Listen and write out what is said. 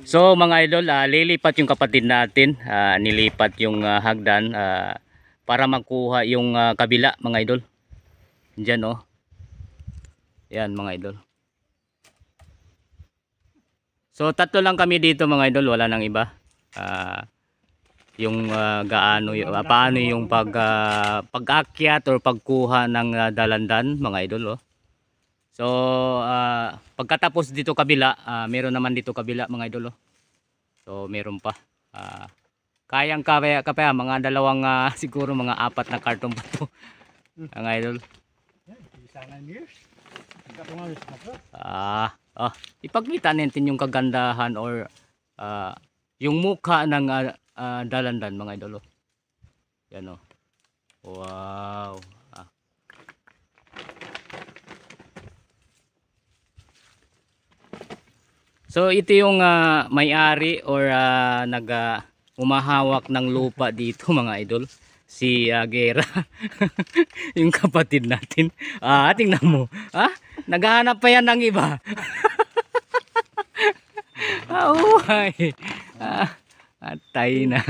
So mga idol, lilipat yung kapatid natin, nilipat yung hagdan para makuha yung kabila mga idol. Diyan oh. Yan mga idol. So tatlo lang kami dito mga idol, wala nang iba. Yung paano yung pag-akyat or pagkuha ng dalandan mga idol oh. So pagkatapos dito kabila, meron naman dito kabila mga idol oh. So meron pa. Kayang kaya mga dalawang siguro mga 4 na karton pa to mga idol. Ipakita natin yung kagandahan or yung mukha ng dalandan mga idol. Yan oh. Wow. So ito yung may-ari or umahawak ng lupa dito mga idol. Si Gera. Yung kapatid natin. Tingnan mo. Naghahanap pa yan ng iba. Atay na.